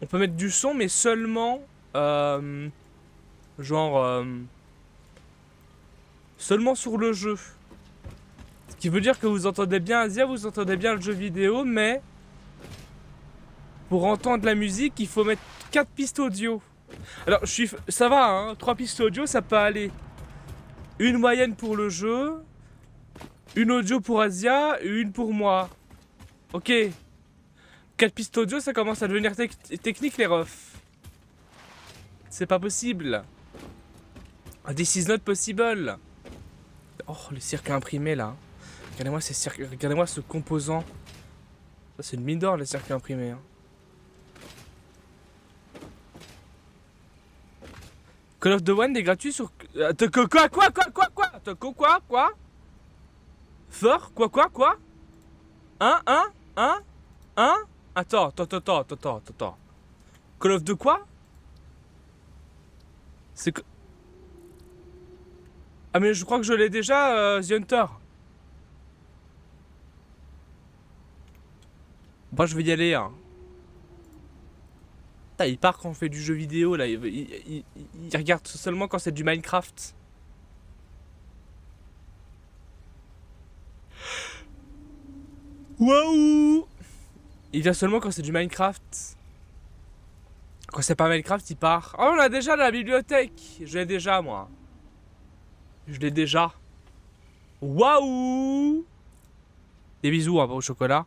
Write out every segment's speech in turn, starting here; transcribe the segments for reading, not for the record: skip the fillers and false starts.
On peut mettre du son, mais seulement... genre... seulement sur le jeu. Ce qui veut dire que vous entendez bien Asia, vous entendez bien le jeu vidéo, mais... Pour entendre la musique, il faut mettre 4 pistes audio. Alors, ça va, hein, 3 pistes audio, ça peut aller. Une moyenne pour le jeu, une audio pour Asia et une pour moi. Ok. 4 pistes audio, ça commence à devenir technique, les refs. C'est pas possible. This is not possible. Oh, le cirque imprimé, là. Regardez-moi ce composant. Ça, c'est une mine d'or, le cirque imprimé. Hein. Call of the One est gratuit sur... Quoi? Fort? Quoi? Hein? Attends. Call of de quoi? C'est que... Ah mais je crois que je l'ai déjà, The Hunter. Moi je vais y aller, hein. Putain, il part quand on fait du jeu vidéo, là. Il regarde seulement quand c'est du Minecraft. Waouh! Il vient seulement quand c'est du Minecraft. Quand c'est pas Minecraft, il part. Oh, on a déjà la bibliothèque. Je l'ai déjà, moi. Je l'ai déjà. Waouh! Des bisous, hein, au chocolat.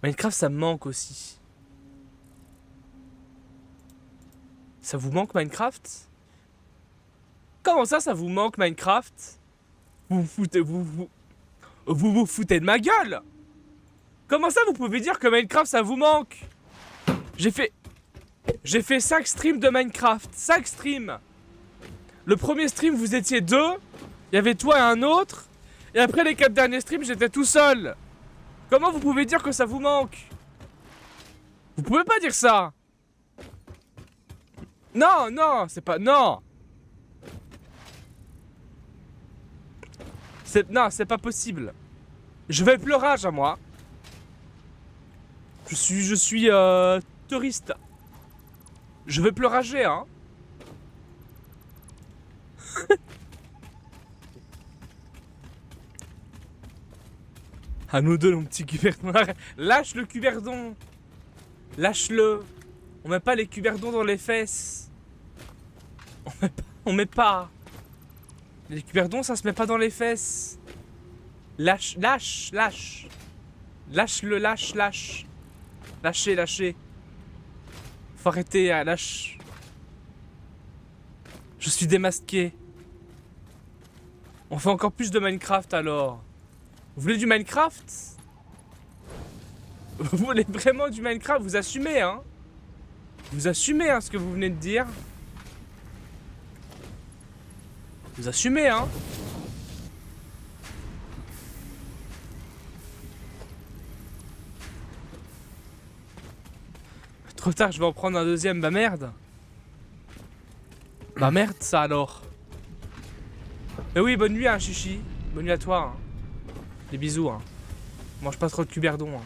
Minecraft, ça me manque aussi. Ça vous manque Minecraft? Comment ça vous manque Minecraft? Vous vous foutez de ma gueule? Comment ça vous pouvez dire que Minecraft ça vous manque? J'ai fait 5 streams de Minecraft. 5 streams. Le premier stream vous étiez 2. Il y avait toi et un autre. Et après les 4 derniers streams j'étais tout seul. Comment vous pouvez dire que ça vous manque? Vous pouvez pas dire ça. Non, c'est pas... Non. Non, c'est pas possible. Je vais pleurage à moi. Je suis touriste. Je vais pleurager, hein. À nous deux, mon petit cuberdon. Lâche le cuberdon. Lâche-le. On met pas les cuberdons dans les fesses. On met pas. Les cuberdons, ça se met pas dans les fesses. Lâche. Lâche-le, lâche. Lâchez. Faut arrêter, lâche. Je suis démasqué. On fait encore plus de Minecraft alors. Vous voulez du Minecraft? Vous voulez vraiment du Minecraft? Vous assumez, hein? Vous assumez, hein, ce que vous venez de dire? Vous assumez, hein? Trop tard, je vais en prendre un deuxième. Bah merde. Bah merde, ça alors. Mais oui, bonne nuit, hein, Chichi. Bonne nuit à toi. Hein. Des bisous, hein. Mange pas trop de cuberdon. Hein.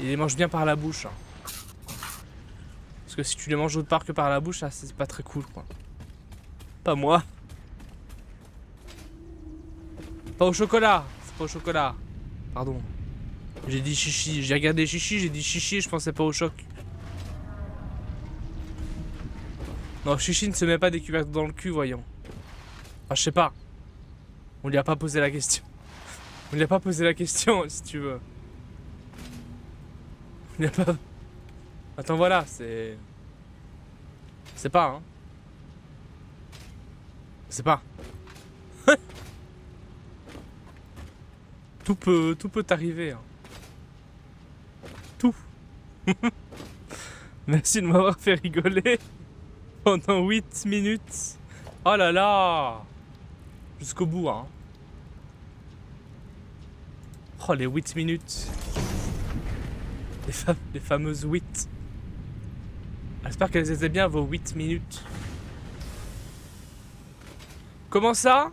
Il les mange bien par la bouche. Hein. Parce que si tu les manges autre part que par la bouche, c'est pas très cool, quoi. Pas moi. Pas au chocolat. C'est pas au chocolat. Pardon. J'ai dit chichi. J'ai regardé chichi, j'ai dit chichi, je pensais pas au choc. Non, chichi ne se met pas des cuberdons dans le cul, voyons. Enfin, je sais pas. On lui a pas posé la question. On lui a pas posé la question, si tu veux. On lui a pas... Attends, voilà, c'est... C'est pas, hein. C'est pas. Tout peut arriver, hein. Tout. Merci de m'avoir fait rigoler pendant 8 minutes. Oh là là. Jusqu'au bout, hein. Oh, les 8 minutes. Les fameuses 8. J'espère qu'elles étaient bien vos 8 minutes. Comment ça?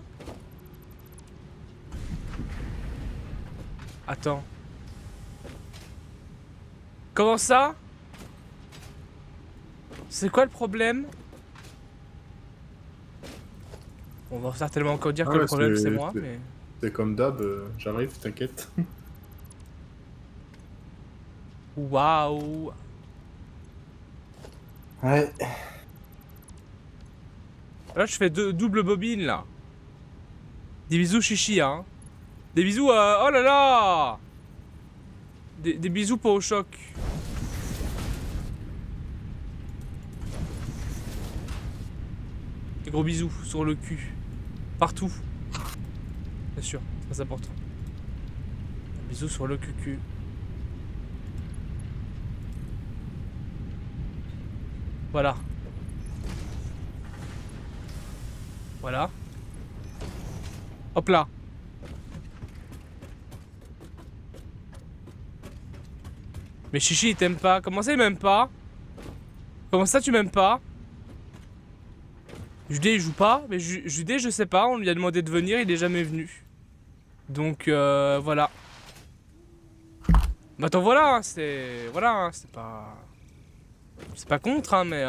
Attends. Comment ça? C'est quoi le problème? On va certainement encore dire Ah que le ouais, problème c'est moi, mais... c'est comme d'hab, j'arrive, t'inquiète. Waouh! Ouais. Là, je fais double bobine, là. Des bisous chichi, hein. Des bisous, oh là là! Des bisous pas au choc. Des gros bisous sur le cul. Partout. Bien sûr, très important. Un bisou sur le cul. Voilà. Voilà. Hop là. Mais Chichi il t'aime pas. Comment ça il m'aime pas? Comment ça tu m'aimes pas? Judé il joue pas. Mais Judé je sais pas. On lui a demandé de venir. Il est jamais venu. Donc voilà. Bah attends voilà. C'est... Voilà. Hein, c'est pas... C'est pas contre hein mais...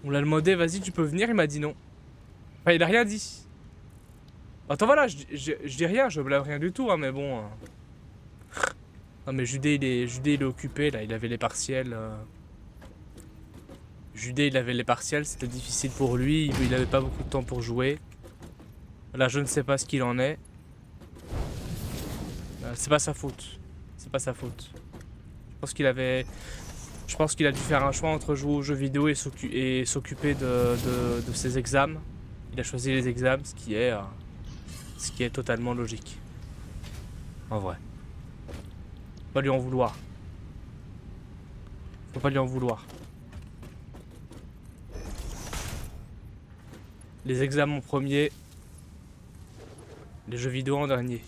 On l'a demandé, vas-y, tu peux venir, il m'a dit non. Enfin, il a rien dit. Attends, voilà, je dis rien, je blâme rien du tout, hein, mais bon. Non, mais Judé, il est occupé, là, il avait les partiels. Judé, il avait les partiels, c'était difficile pour lui, il avait pas beaucoup de temps pour jouer. Là, je ne sais pas ce qu'il en est. C'est pas sa faute. C'est pas sa faute. Je pense qu'il a dû faire un choix entre jouer aux jeux vidéo et s'occuper de ses examens. Il a choisi les examens, ce qui est totalement logique. En vrai. Faut pas lui en vouloir. Faut pas lui en vouloir. Les examens en premier. Les jeux vidéo en dernier.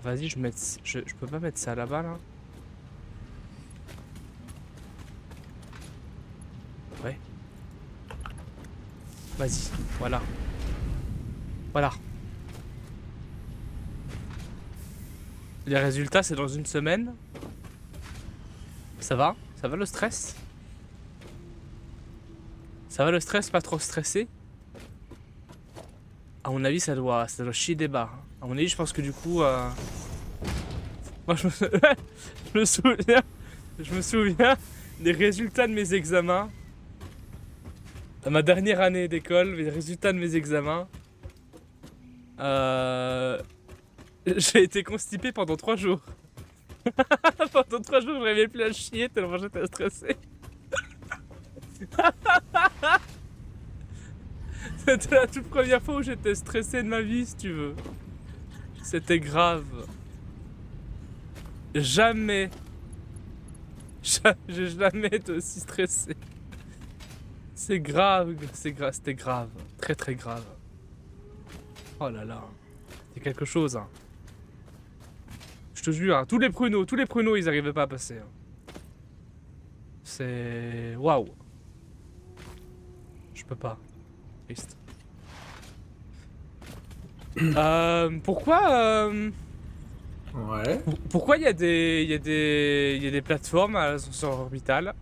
Vas-y, je peux pas mettre ça là-bas, là. Ouais. Vas-y, voilà. Voilà. Les résultats, c'est dans une semaine. Ça va? Ça va le stress? Ça va le stress, pas trop stressé? À mon avis, ça doit chier des barres. À mon avis, je pense que du coup... Moi, je me souviens des résultats de mes examens. Dans ma dernière année d'école, les résultats de mes examens. J'ai été constipé pendant 3 jours. Pendant 3 jours, je n'arrivais plus à chier tellement j'étais stressé. C'était la toute première fois où j'étais stressé de ma vie, si tu veux. C'était grave. Jamais. J'ai jamais été aussi stressé. C'est grave, c'était grave. Très très grave. Oh là là. C'est quelque chose, hein. Je te jure, hein, tous les pruneaux, ils arrivaient pas à passer. Hein. C'est... Waouh. Je peux pas. Triste. Pourquoi Ouais. Pourquoi il y a des plateformes à l'ascenseur orbital?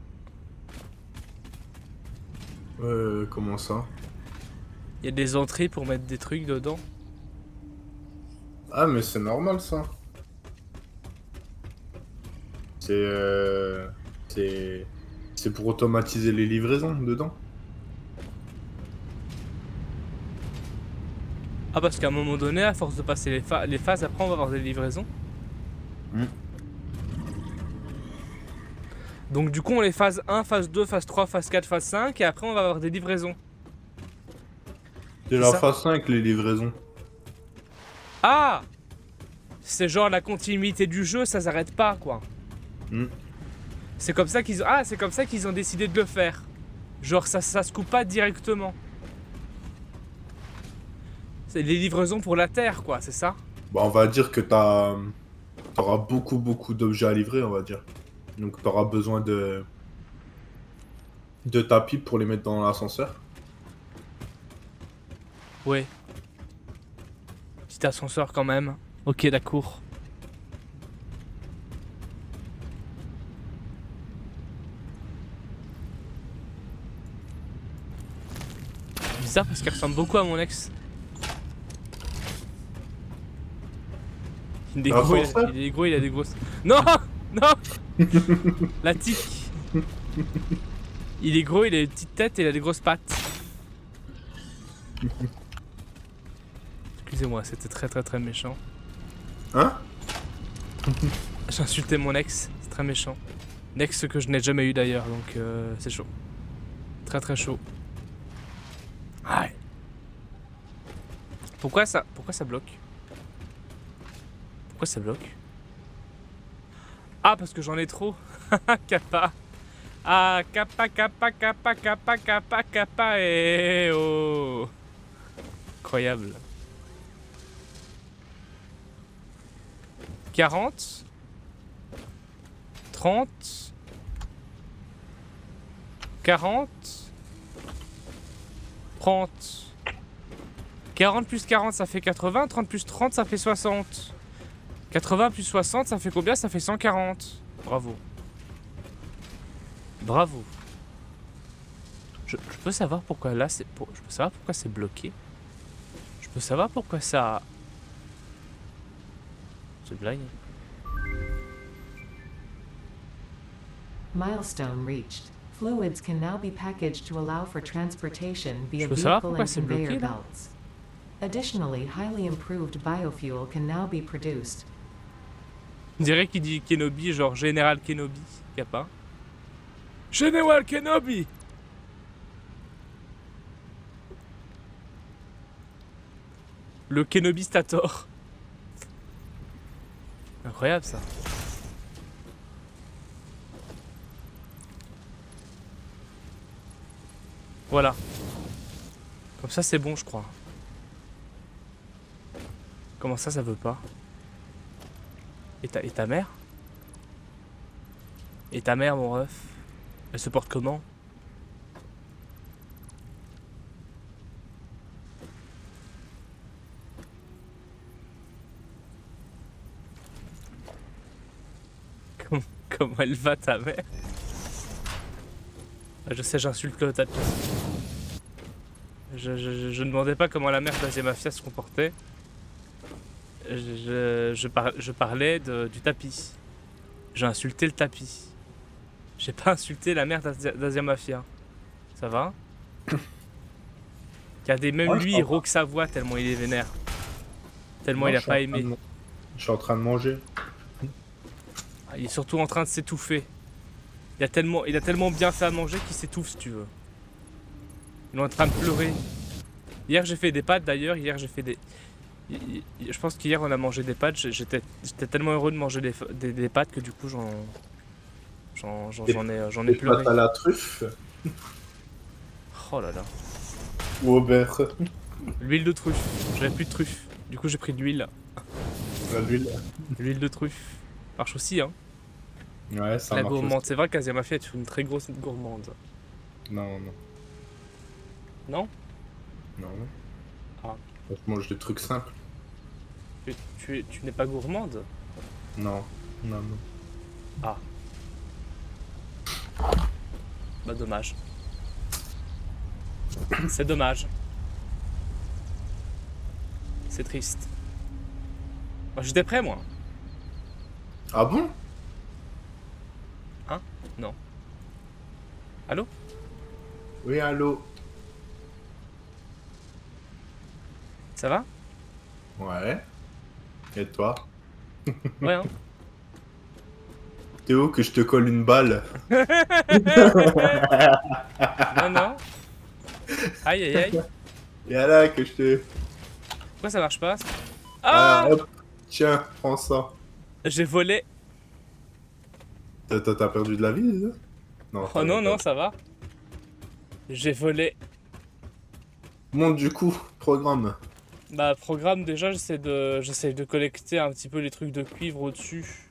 Comment ça? Il y a des entrées pour mettre des trucs dedans. Ah, mais c'est normal, ça. C'est, c'est pour automatiser les livraisons dedans. Ah parce qu'à un moment donné, à force de passer les phases, après on va avoir des livraisons. Mm. Donc du coup on les phase 1, phase 2, phase 3, phase 4, phase 5 et après on va avoir des livraisons. C'est la phase 5, les livraisons. Ah! C'est genre la continuité du jeu, ça s'arrête pas quoi. Mm. C'est comme ça qu'ils ont... Ah, c'est comme ça qu'ils ont décidé de le faire. Genre ça se coupe pas directement. C'est les livraisons pour la Terre quoi, c'est ça? Bah, on va dire que t'auras beaucoup d'objets à livrer, on va dire. Donc t'auras besoin de tapis pour les mettre dans l'ascenseur. Ouais. Petit ascenseur quand même. Ok, d'accord. Bizarre parce qu'elle ressemble beaucoup à mon ex. Il est gros, il est gros, il a des grosses... Non. Non. La tique. Il est gros, il a une petite tête et il a des grosses pattes. Excusez-moi, c'était très méchant. Hein? J'ai insulté mon ex, c'est très méchant. Un ex que je n'ai jamais eu d'ailleurs, donc c'est chaud. Très chaud. Ouais. Pourquoi ça bloque? Pourquoi ça bloque? Ah, parce que j'en ai trop. Kappa. Ah, kappa, et oh. Incroyable. 40 30 40 30 40 plus 40 ça fait 80, 30 plus 30 ça fait 60. 80 plus 60 ça fait combien? Ça fait 140. Bravo. Bravo. Je peux savoir pourquoi là c'est... Je peux savoir pourquoi c'est bloqué. Je peux savoir pourquoi ça... C'est blague. Milestone reached. Fluids can now be packaged to allow for transportation via peux savoir vehicle pourquoi and c'est bloqué, conveyor là? belts. Additionally, highly improved biofuel can now be produced. On dirait qu'il dit Kenobi, genre Général Kenobi. Y'a pas. Général Kenobi! Le Kenobi Stator. Incroyable ça. Voilà. Comme ça c'est bon je crois. Comment ça veut pas? Et ta mère? Et ta mère mon ref? Elle se porte comment? Comment elle va ta mère? Je sais, j'insulte le tas de je ne demandais pas comment la mère d'Asia Mafia se comportait. Je parlais du tapis. J'ai insulté le tapis. J'ai pas insulté la mère d'Asia Mafia. Ça va? Regardez, même Ouais, lui, il rauque sa voix tellement il est vénère. Tellement il a pas aimé. Je suis en train de manger. Il est surtout en train de s'étouffer. Il a tellement bien fait à manger qu'il s'étouffe si tu veux. Il est en train de pleurer. Hier j'ai fait des pâtes d'ailleurs, hier j'ai fait des... Je pense qu'hier on a mangé des pâtes, j'étais tellement heureux de manger des pâtes que du coup j'en ai Des pleuré. pâtes à la truffe Oh là là. ou au beurre. L'huile de truffe, j'avais plus de truffe. Du coup j'ai pris de l'huile. L'huile. L'huile de truffe. Marche aussi hein. Ouais, ça La marche gourmande, aussi. c'est vrai qu'Asia Mafia est une très grosse gourmande. Non. Non? Non. Ah. Je mange des trucs simples. Tu n'es pas gourmande? Non. Ah. Bah dommage. C'est dommage. C'est triste. Moi j'étais prêt moi. Ah bon? Hein? Non. Allô? Oui, allô? Ça va? Ouais. Et toi? Ouais hein? Théo, que je te colle une balle. Non. Aïe. Et là, que je te... Pourquoi ça marche pas? Ah, Ah! hop. Tiens, prends ça. J'ai volé. T'as perdu de la vie, là? Non. Oh non, ça va. J'ai volé. Bon, du coup, programme. Bah programme déjà j'essaie de collecter un petit peu les trucs de cuivre au-dessus.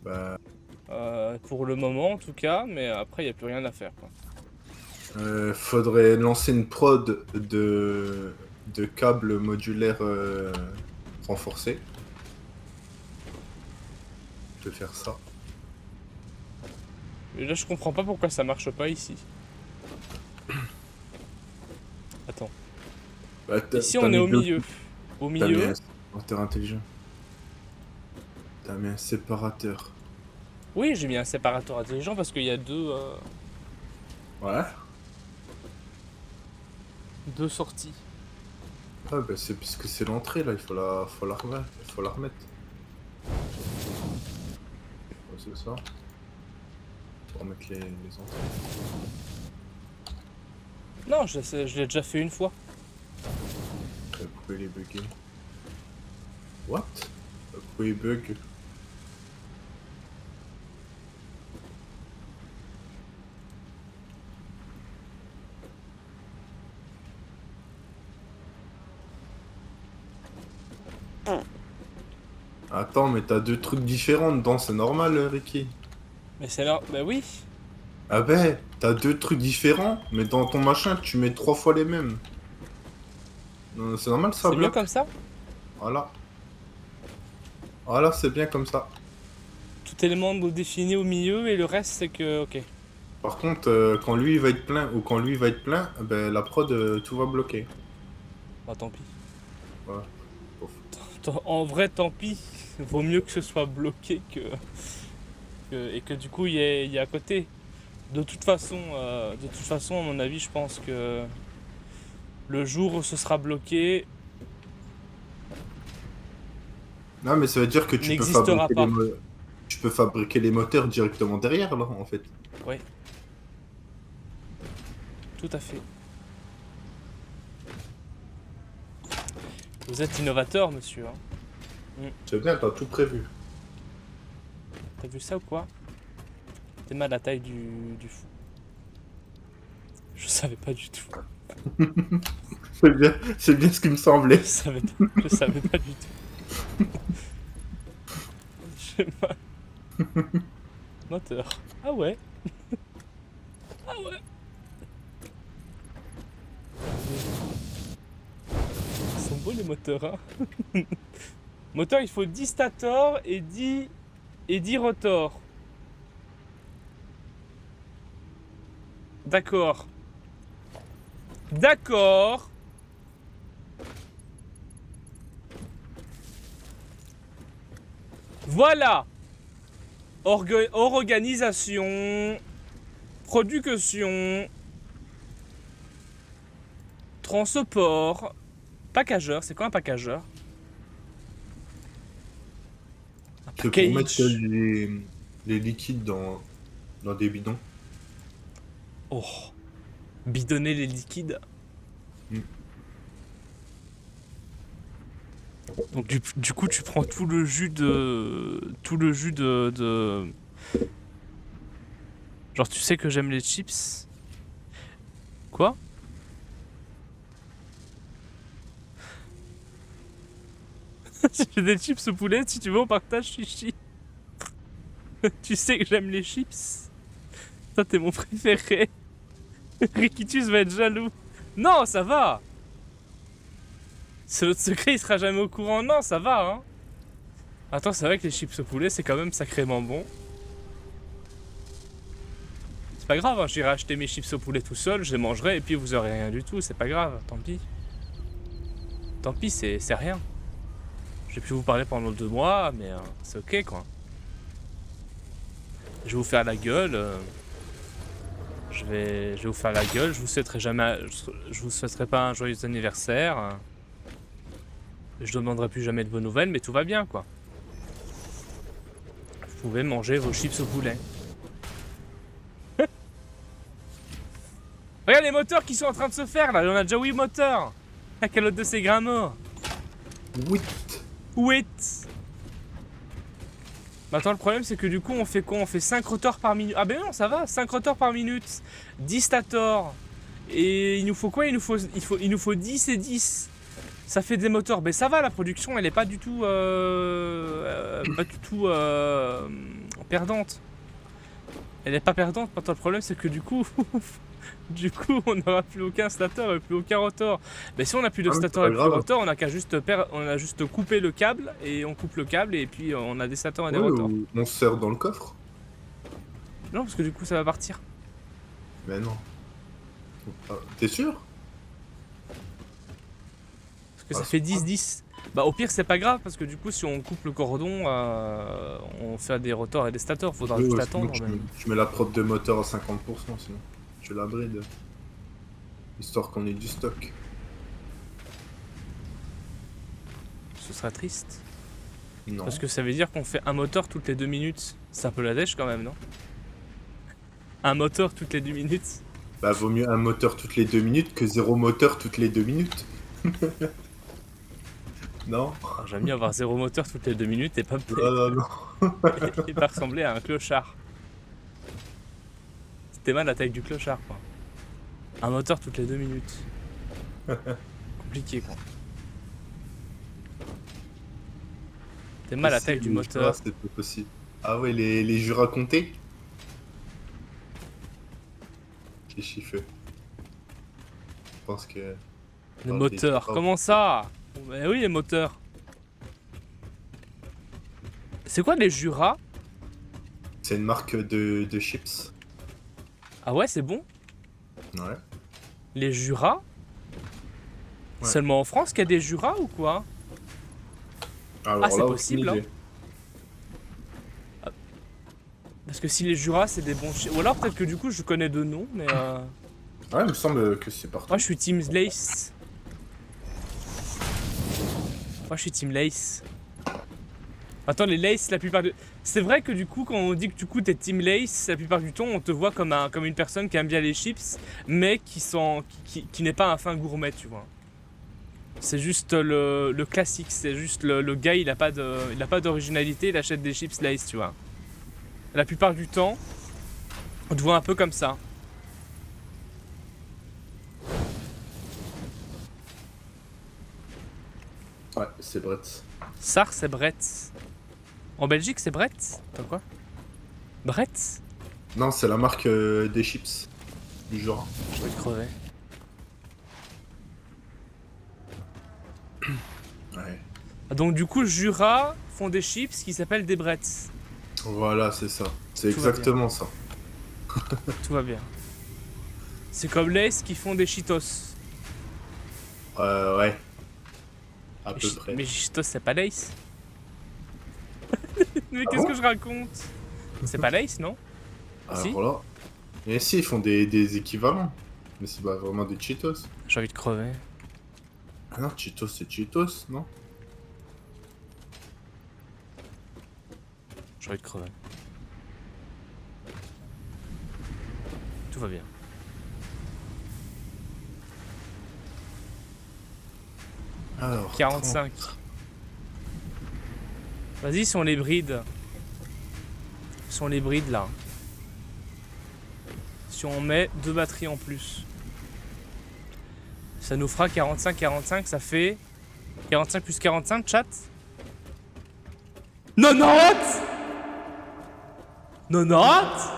Bah... Pour le moment en tout cas, mais après il n'y a plus rien à faire quoi. faudrait lancer une prod de de câbles modulaires renforcés. Je vais faire ça. Et là, je comprends pas pourquoi ça marche pas ici. Attends. Bah, Ici, on est au milieu. Au T'as mis milieu. un séparateur intelligent. T'as mis un séparateur. Oui, j'ai mis un séparateur intelligent parce qu'il y a Ouais. deux sorties. Ah bah c'est puisque c'est l'entrée là, il faut la remettre. Il faut la remettre. Ouais, c'est ça. Faut remettre les entrées. Non, je l'ai déjà fait une fois. Pourquoi il est bugué? What? Pourquoi il bug? Attends, mais t'as deux trucs différents dedans, c'est normal, Ricky. Mais c'est là. Bah oui. Ah ben, t'as deux trucs différents, mais dans ton machin, tu mets 3 fois les mêmes. Non, c'est normal, ça C'est mieux bloque. comme ça. Voilà. Voilà, c'est bien comme ça. Tout élément défini au milieu et le reste c'est que. Ok. Par contre, quand lui il va être plein ou quand lui il va être plein, ben, la prod, tout va bloquer. Bah tant pis. Voilà. En vrai, tant pis. Vaut mieux que ce soit bloqué et que du coup il y ait à côté. De toute façon, à mon avis, je pense que le jour où ce sera bloqué, Non, mais ça veut dire que tu peux n'existera fabriquer pas. tu peux fabriquer les moteurs directement derrière, là, en fait. Oui. Tout à fait. Vous êtes innovateur, monsieur. Hein. C'est bien, t'as tout prévu. T'as vu ça ou quoi? T'es mal à la taille du fou. Je savais pas du tout. C'est bien ce qui me semblait. Je savais pas du tout. J'ai mal. Moteur. Ah ouais. Ah ouais. Ils sont beaux les moteurs, hein. Moteur, il faut 10 stators et 10 rotors. D'accord. D'accord. Voilà. Organisation. Production. Transport. Packageur. C'est quoi un packageur? Un C'est pour mettre package. les liquides dans des bidons. Oh. Bidonner les liquides. Mm. Donc du coup tu prends tout le jus de... Genre tu sais que j'aime les chips. Quoi? Si j'ai des chips au poulet, si tu veux on partage chichi. Tu sais que j'aime les chips. Toi t'es mon préféré. Rikitus va être jaloux. Non, ça va. C'est notre secret, il sera jamais au courant. Non, ça va, hein. Attends, c'est vrai que les chips au poulet, c'est quand même sacrément bon. C'est pas grave, hein, j'irai acheter mes chips au poulet tout seul, je les mangerai et puis vous aurez rien du tout, c'est pas grave, tant pis. Tant pis, c'est rien. J'ai pu vous parler pendant 2 mois, mais c'est ok quoi. Je vais vous faire la gueule. Je vais vous faire la gueule, je vous souhaiterai jamais. Je vous souhaiterai pas un joyeux anniversaire. Je demanderai plus jamais de vos nouvelles, mais tout va bien quoi. Vous pouvez manger vos chips au poulet. Regarde les moteurs qui sont en train de se faire là, on a déjà 8 moteurs. À quel autre de ces grains morts? Oui. 8. Attends, le problème c'est que du coup on fait quoi? On fait 5 rotors par minute. Ah ben non, ça va, 5 rotors par minute. 10 stators. Et il nous faut quoi? Il nous faut 10 et 10. Ça fait des moteurs. Ben ça va, la production elle est pas du tout perdante. Elle est pas perdante. Maintenant le problème c'est que du coup Du coup, on n'aura plus aucun stator et plus aucun rotor. Mais si on n'a plus de Ah, mais c'est stator pas et plus de grave. rotor, on a qu'à juste on a juste coupé le câble et on coupe le câble et puis on a des stators et des Ouais, rotors. ou on se sert dans le coffre. Non, parce que du coup, ça va partir. Mais non. Ah, t'es sûr? Parce que Ah, ça c'est fait pas 10-10. Bah au pire, c'est pas grave parce que du coup, si on coupe le cordon, on fait des rotors et des stators. Faudra Oui, juste ouais, sinon attendre. Mais... tu mets la prop de moteur à 50%, sinon. Tu la bride. Histoire qu'on ait du stock. Ce sera triste. Non. Parce que ça veut dire qu'on fait un moteur toutes les 2 minutes. C'est un peu la dèche quand même, non? Un moteur toutes les 2 minutes. Bah, vaut mieux un moteur toutes les 2 minutes que 0 moteur toutes les 2 minutes. Non? Alors, j'aime bien avoir 0 moteur toutes les 2 minutes et pas, Non, non. et pas ressembler à un clochard. C'était mal la taille du clochard, quoi. Un moteur toutes les 2 minutes. Compliqué, quoi. T'es mal la taille du moteur. Ah, c'est pas possible. Ah ouais, les Jura comptés? J'ai chiffé. Je pense que... Les Ah, moteurs, des- comment ça? Mais oui, les moteurs. C'est quoi les Jura? C'est une marque de chips. Ah ouais, c'est bon? Ouais. Les Jura? Ouais. Seulement en France qu'il y a des Jura ou quoi? Alors Ah, c'est aucune possible, idée. Parce que si les Jura c'est des bons Ou alors peut-être que du coup je connais deux noms, mais Ouais, il me semble que c'est partout. moi je suis Team Lace. Moi je suis Team Lace. Attends, les Lace, la plupart de... C'est vrai que du coup, quand on dit que du coup t'es Team Lace, la plupart du temps on te voit comme, comme une personne qui aime bien les chips, mais qui n'est pas un fin gourmet, tu vois. C'est juste le classique, c'est juste le gars, il a pas d'originalité, il achète des chips Lace, tu vois. La plupart du temps, on te voit un peu comme ça. Ouais, c'est Brett. Sar, c'est Brett. En Belgique, c'est Brett? T'as quoi? Brett? Non, c'est la marque des chips. Du genre. Je vais te crever. Ouais. Donc du coup, Jura font des chips qui s'appellent des Bretts. Voilà, c'est ça. C'est Tout va exactement ça. Tout va bien. C'est comme Lay's qui font des Cheetos. Ouais. À peu près. Mais Cheetos, c'est pas Lay's. Mais Ah qu'est-ce bon que je raconte? C'est pas Lay's, non? Alors si. là. Et si, ils font des équivalents. Mais c'est pas vraiment des Cheetos. J'ai envie de crever. Ah non, Cheetos, c'est Cheetos, non? J'ai envie de crever. Tout va bien. Alors. 45. Vas-y, si on les bride. Si on les bride là. Si on met 2 batteries en plus. Ça nous fera 45, ça fait... 45 plus 45, chat 90 90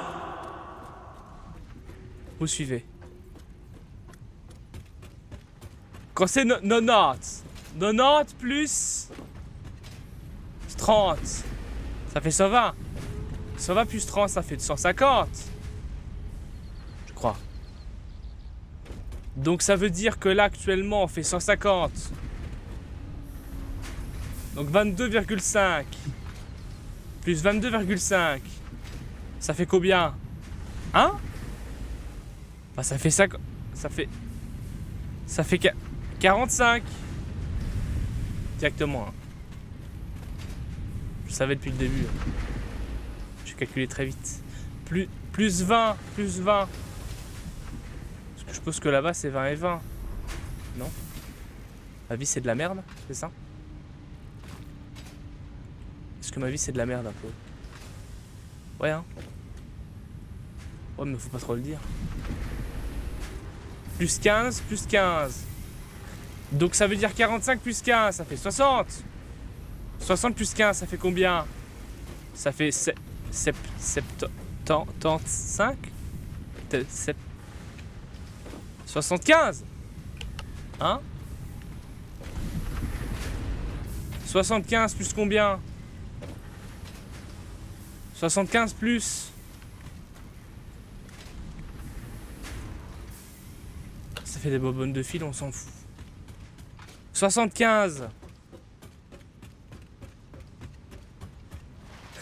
Vous suivez. Quand c'est 90 plus 30, ça fait 120. 120 plus 30, ça fait 150. Je crois. Donc ça veut dire que là actuellement on fait 150. Donc 22,5 plus 22,5. Ça fait combien? Hein? Bah ça fait 5. Ça fait 45. Directement. Hein. Je savais depuis le début. Hein. J'ai calculé très vite. Plus 20. Plus 20. Parce que je suppose que là-bas c'est 20 et 20. Non? Ma vie c'est de la merde, c'est ça? Est-ce que ma vie c'est de la merde un peu? Ouais hein? Ouais mais faut pas trop le dire. Plus 15, plus 15. Donc ça veut dire 45 plus 15, ça fait 60. 60 plus 15, ça fait combien? Ça fait 75? 75. Hein? 75 plus combien? 75 plus. Ça fait des bonbonnes de fil, on s'en fout. 75.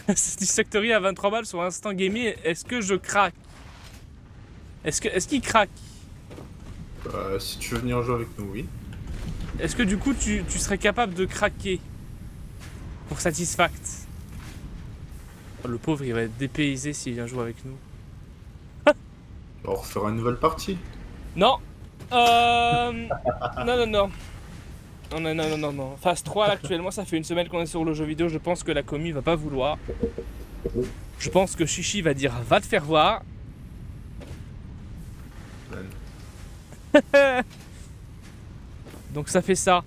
Satisfactory à 23 balles sur Instant Gaming. Est-ce que je craque? Est-ce qu'il craque? Si tu veux venir jouer avec nous, oui. Est-ce que du coup tu serais capable de craquer pour Satisfact? Oh, le pauvre il va être dépaysé s'il vient jouer avec nous. On refera une nouvelle partie. Non. Non. Non. Non. Phase 3 là, actuellement, ça fait une semaine qu'on est sur le jeu vidéo. Je pense que la commu va pas vouloir. Je pense que Chichi va dire va te faire voir. Donc ça fait ça.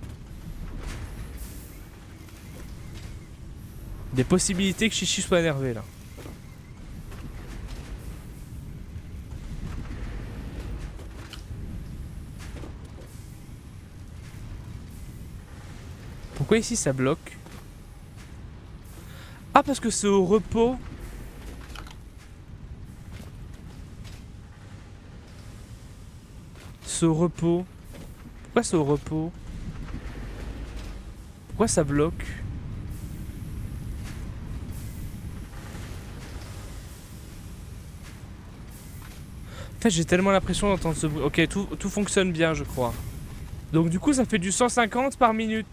Des possibilités que Chichi soit énervé là. Pourquoi ici ça bloque? Ah parce que c'est au repos. C'est au repos. Pourquoi c'est au repos? Pourquoi ça bloque? En fait j'ai tellement l'impression d'entendre ce bruit. Ok, tout fonctionne bien je crois. Donc du coup ça fait du 150 par minute.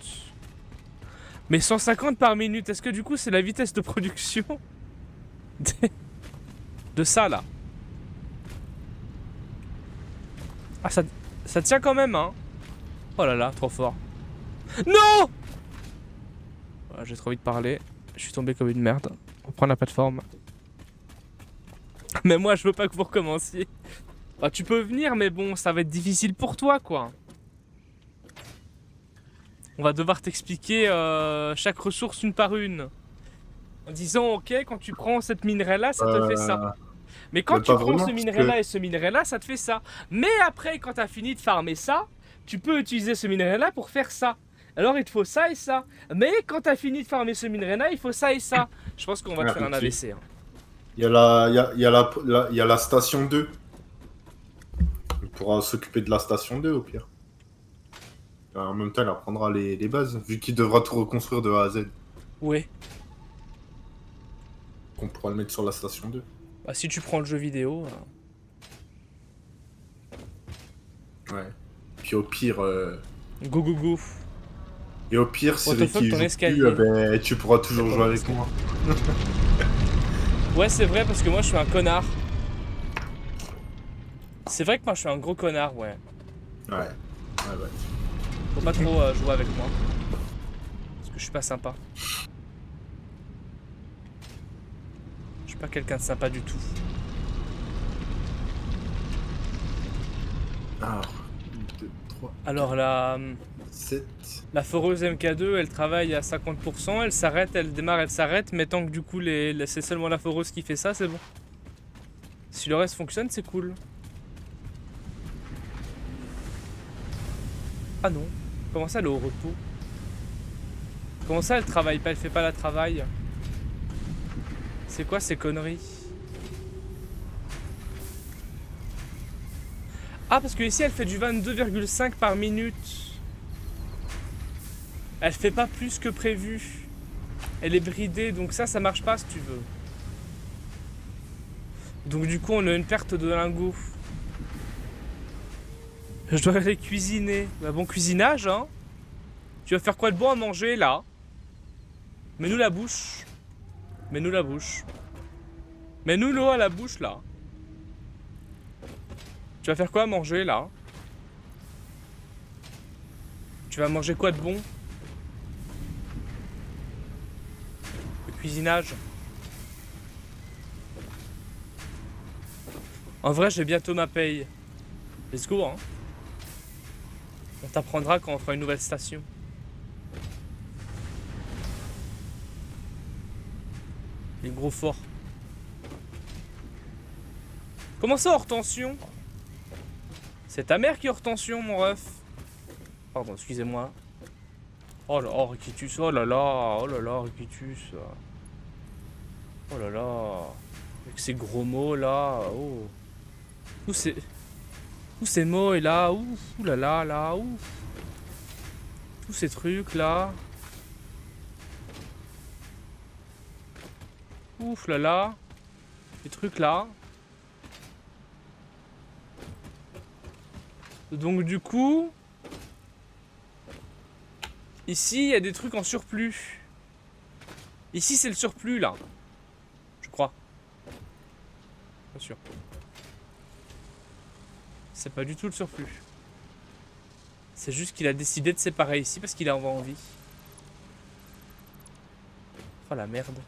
Mais 150 par minute, est-ce que du coup c'est la vitesse de production de ça là? Ah ça tient quand même hein. Oh là là, trop fort. Non! Voilà, j'ai trop envie de parler. Je suis tombé comme une merde. On prend la plateforme. Mais moi je veux pas que vous recommenciez. Bah tu peux venir mais bon ça va être difficile pour toi quoi. On va devoir t'expliquer chaque ressource une par une. En disant ok quand tu prends cette minerai là ça te fait ça. Mais quand tu prends ce minerai là et ce minerai là ça te fait ça. Mais après quand t'as fini de farmer ça, tu peux utiliser ce minerai là pour faire ça. Alors il te faut ça et ça. Mais quand t'as fini de farmer ce minerai là il faut ça et ça. Je pense qu'on va te faire un AVC. Hein. Il y a la station 2. On pourra s'occuper de la station 2 au pire. En même temps, elle apprendra les bases, vu qu'il devra tout reconstruire de A à Z. Ouais. On pourra le mettre sur la station 2. Bah si tu prends le jeu vidéo... Ouais. Puis au pire... Go go go. Et au pire, si What the fuck, ton escalier. ben, tu pourras toujours jouer avec moi. Ouais, c'est vrai, parce que moi, je suis un connard. C'est vrai que moi, je suis un gros connard, ouais. Ouais. Faut pas trop jouer avec moi. Parce que je suis pas sympa. Je suis pas quelqu'un de sympa du tout. Alors, 2, 3, Alors la 7. La foreuse MK2, elle travaille à 50%, elle s'arrête, elle démarre, elle s'arrête, mais tant que du coup c'est seulement la foreuse qui fait ça, c'est bon. Si le reste fonctionne, c'est cool. Ah non, comment ça elle est au repos? Comment ça elle travaille pas, elle fait pas la travail? C'est quoi ces conneries? Ah parce que ici elle fait du 22,5 par minute. Elle fait pas plus que prévu. Elle est bridée, donc ça marche pas si tu veux. Donc du coup on a une perte de lingots. Je dois aller cuisiner. Bah bon cuisinage hein. Tu vas faire quoi de bon à manger là? Mets-nous la bouche. Mets-nous la bouche. Mets-nous l'eau à la bouche là. Tu vas faire quoi à manger là? Tu vas manger quoi de bon? Le cuisinage. En vrai j'ai bientôt ma paye. Let's go hein. On t'apprendra quand on fera une nouvelle station. Les gros forts. Comment ça hors tension? C'est ta mère qui est hors tension, mon ref. Pardon, excusez-moi. Oh là, oh Rikitus, oh là là, Rikitus. Oh là là. Avec ces gros mots là, oh. Tous ces mots et là, ouf, ouh là, ouf. Tous ces trucs là. Ouf là. Ces trucs là. Donc du coup... Ici, il y a des trucs en surplus. Ici, c'est le surplus, là. Je crois. Bien sûr. C'est pas du tout le surplus. C'est juste qu'il a décidé de séparer ici parce qu'il a envie. Oh la merde.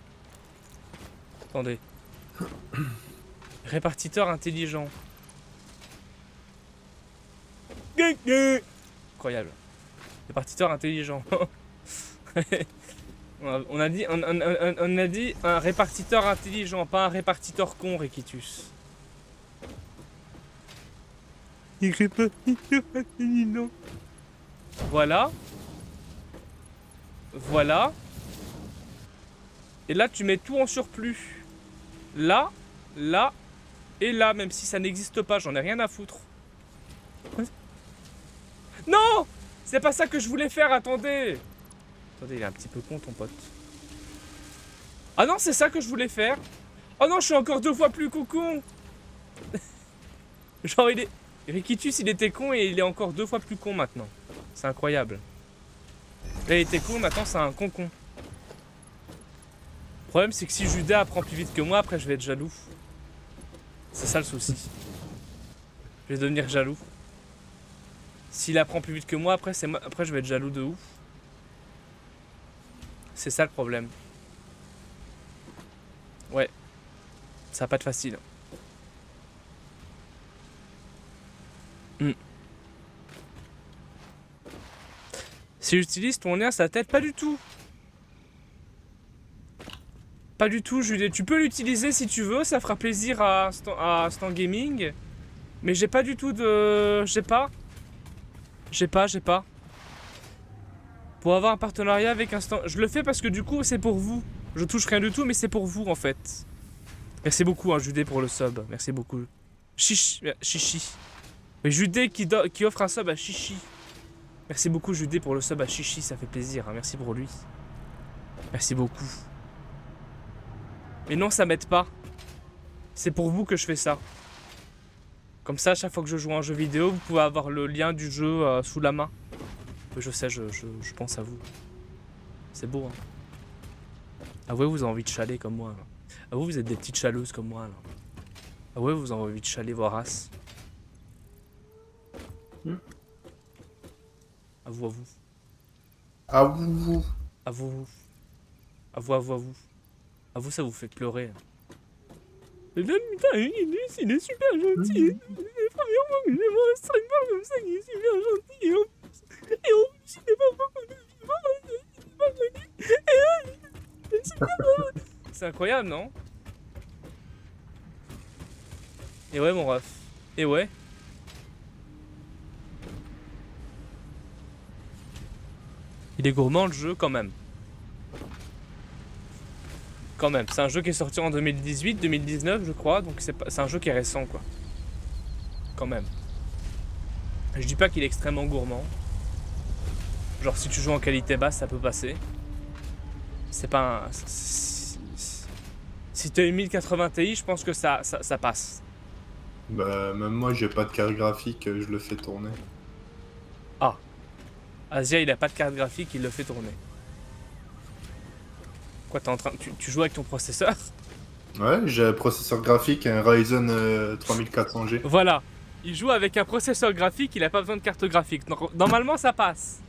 Attendez. Répartiteur intelligent. Incroyable. Répartiteur intelligent. on a dit un répartiteur intelligent, pas un répartiteur con, Rikitus. Répartiteur intelligent. Voilà. Voilà. Et là, tu mets tout en surplus. Là, là et là, même si ça n'existe pas, j'en ai rien à foutre. Non! C'est pas ça que je voulais faire, attendez! Attendez, il est un petit peu con, ton pote. Ah non, c'est ça que je voulais faire! Oh non, je suis encore 2 fois plus con! Genre, il est... Rikitus, il était con et il est encore 2 fois plus con maintenant. C'est incroyable. Là, il était con, maintenant c'est un con. Le problème, c'est que si Judas apprend plus vite que moi, après, je vais être jaloux. C'est ça le souci. Je vais devenir jaloux. S'il apprend plus vite que moi, après, après je vais être jaloux de ouf. C'est ça le problème. Ouais. Ça va pas être facile. Si j'utilise ton lien, ça t'aide pas du tout. Pas du tout, Julie. Tu peux l'utiliser si tu veux, ça fera plaisir à Instant Gaming. Mais j'ai pas du tout de... J'ai pas. Pour avoir un partenariat avec Instant... Je le fais parce que du coup, c'est pour vous. Je touche rien du tout, mais c'est pour vous, en fait. Merci beaucoup, hein, Judé, pour le sub. Merci beaucoup. Chichi. Mais Judé qui offre un sub à Chichi. Merci beaucoup, Judé, pour le sub à Chichi. Ça fait plaisir. Hein. Merci pour lui. Merci beaucoup. Mais non, ça m'aide pas. C'est pour vous que je fais ça. Comme ça, à chaque fois que je joue à un jeu vidéo, vous pouvez avoir le lien du jeu sous la main. Je sais, je pense à vous. C'est beau, hein. Ah ouais, vous avez envie de chaler comme moi, là. Ah ouais, vous êtes des petites chaleuses comme moi, là. Ah ouais, vous avez envie de chaler vos races. À vous, à vous. À vous. À vous. À vous, à vous, à vous. À vous, ça vous fait pleurer. Mais là, putain, il est super gentil. C'est la première fois que j'ai vu un streamer comme ça qui est super gentil. Et en plus, il est pas beaucoup de vivants. C'est incroyable, non? Et ouais, mon ref. Et ouais. Il est gourmand, le jeu, quand même. Quand même, c'est un jeu qui est sorti en 2018, 2019 je crois, donc c'est un jeu qui est récent quoi. Quand même. Je dis pas qu'il est extrêmement gourmand. Genre si tu joues en qualité basse ça peut passer. C'est pas un... Si tu as une 1080 Ti je pense que ça passe. Bah même moi j'ai pas de carte graphique, je le fais tourner. Ah. Asia il a pas de carte graphique, il le fait tourner. Quoi, t'es en train... Tu joues avec ton processeur? Ouais, j'ai un processeur graphique, un Ryzen 3400G. Voilà. Il joue avec un processeur graphique, il a pas besoin de carte graphique. Normalement, ça passe.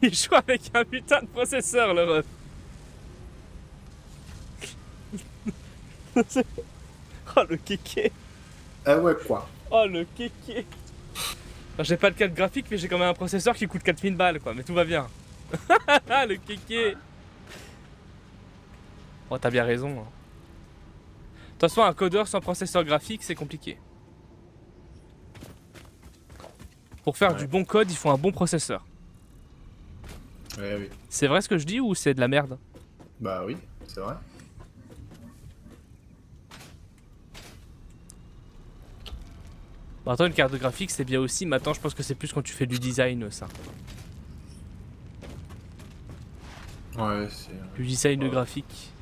Il joue avec un putain de processeur, le ref. Oh, le kéké. Ah ouais, quoi. Oh, le kéké. J'ai pas de carte graphique, mais j'ai quand même un processeur qui coûte 4000 balles, quoi. Mais tout va bien. Le kéké. Oh, t'as bien raison. Hein. De toute façon, un codeur sans processeur graphique, c'est compliqué. Pour faire Ouais. du bon code, il faut un bon processeur. Ouais, oui. C'est vrai ce que je dis ou c'est de la merde? Bah oui, c'est vrai. Maintenant, une carte graphique, c'est bien aussi. Maintenant, je pense que c'est plus quand tu fais du design, ça. Ouais, c'est... Du design Ouais. graphique.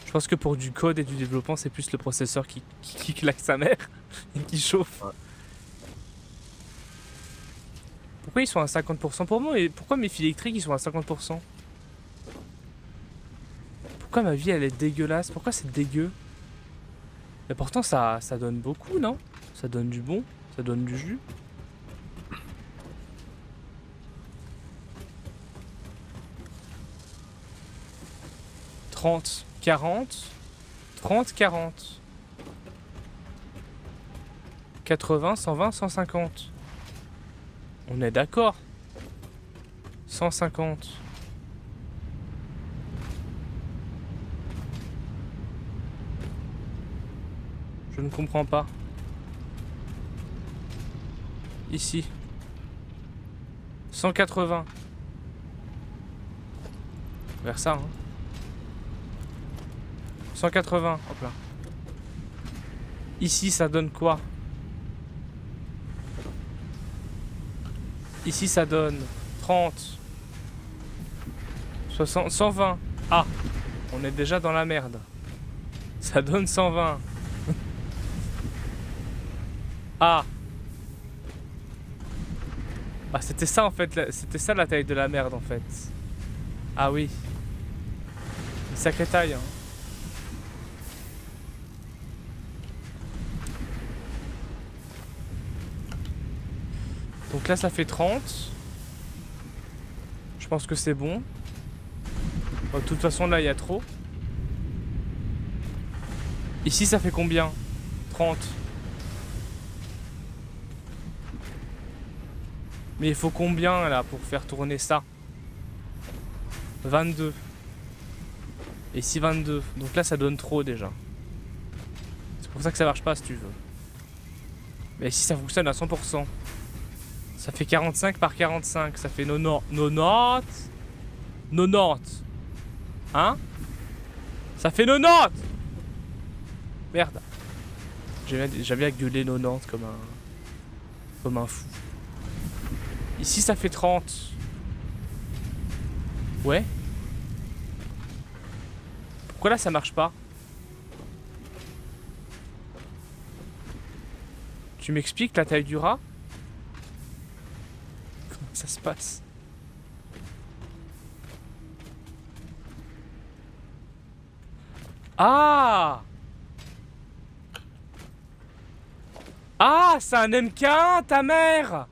Je pense que pour du code et du développement, c'est plus le processeur qui claque sa mère et qui chauffe. Ouais. Pourquoi ils sont à 50% pour moi et pourquoi mes fils électriques ils sont à 50%? Pourquoi ma vie elle est dégueulasse? Pourquoi c'est dégueu? Mais pourtant ça donne beaucoup, non? Ça donne du bon, ça donne du jus. « 30, 40, 30, 40. 80, 120, 150. On est d'accord. 150. Je ne comprends pas. Ici. 180. Vers ça, hein. 180, hop là. Ici, ça donne quoi? Ici, ça donne 30. 60, 120. Ah, on est déjà dans la merde. Ça donne 120. Ah. Ah, c'était ça en fait, c'était ça la taille de la merde en fait. Ah oui. Une sacrée taille, hein. Donc là ça fait 30. Je pense que c'est bon. Bon, de toute façon là il y a trop. Ici ça fait combien? 30. Mais il faut combien là pour faire tourner ça? 22. Et ici 22. Donc là ça donne trop déjà. C'est pour ça que ça marche pas si tu veux. Mais ici ça fonctionne à 100%. Ça fait 45 par 45. Ça fait 90. 90. 90. Hein? Ça fait 90. Merde. J'avais à gueuler 90 comme un fou. Ici ça fait 30. Ouais. Pourquoi là ça marche pas? Tu m'expliques la taille du rat? Comment ça se passe? Ah! Ah, c'est un MK1, ta mère!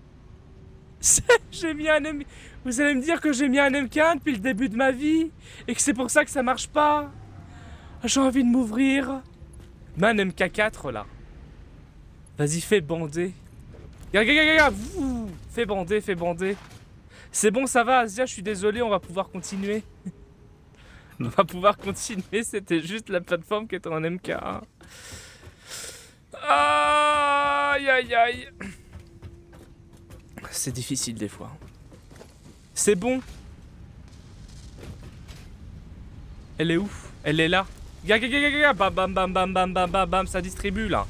J'ai mis un MK... Vous allez me dire que j'ai mis un MK1 depuis le début de ma vie et que c'est pour ça que ça marche pas? J'ai envie de m'ouvrir. Mais un MK4 là. Vas-y, fais bander. Regarde, fais bander, fais bander. C'est bon, ça va, Asia, je suis désolé, on va pouvoir continuer. On va pouvoir continuer, c'était juste la plateforme qui était en MK1. Aïe, aïe, aïe. C'est difficile des fois. C'est bon. Elle est où? Elle est là. Regarde, bam, bam, bam, bam, bam, bam, bam, bam, ça distribue là.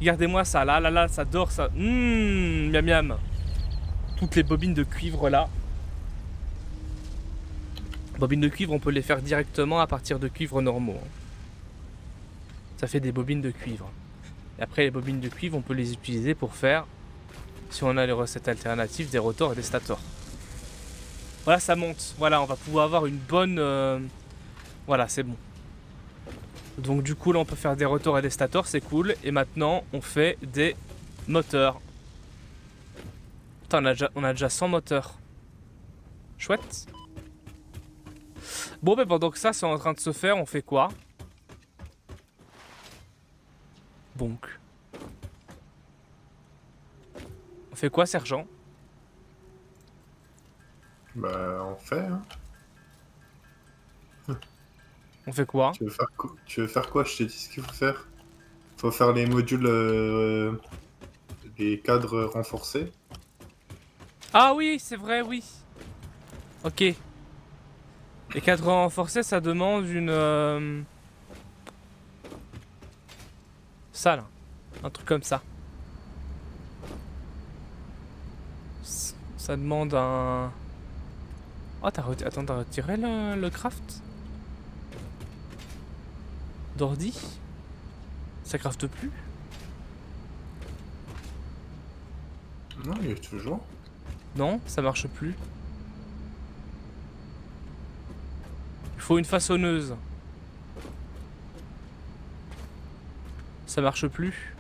Regardez-moi ça, là, ça dort, ça. Miam, miam. Toutes les bobines de cuivre là. Bobines de cuivre, on peut les faire directement à partir de cuivre normaux. Ça fait des bobines de cuivre. Et après, les bobines de cuivre, on peut les utiliser pour faire, si on a les recettes alternatives, des rotors et des stators. Voilà, ça monte. Voilà, on va pouvoir avoir une bonne... Voilà, c'est bon. Donc du coup, là, on peut faire des rotors et des stators, c'est cool. Et maintenant, on fait des moteurs. Putain, on a déjà 100 moteurs. Chouette. Bon, ben pendant que ça, c'est en train de se faire, on fait quoi? Donc. On fait quoi, sergent? Bah, on fait, hein. On fait quoi? Tu veux faire quoi? Je t'ai dit ce qu'il faut faire. Faut faire les modules, les cadres renforcés. Ah oui, c'est vrai, oui. Ok. Les cadres renforcés, ça demande une... Ça, là. Un truc comme ça. Ça demande un... Oh, attends, t'as retiré le craft d'ordi? Ça crafte plus? Non, il est toujours. Non, ça marche plus. Il faut une façonneuse. Ça marche plus.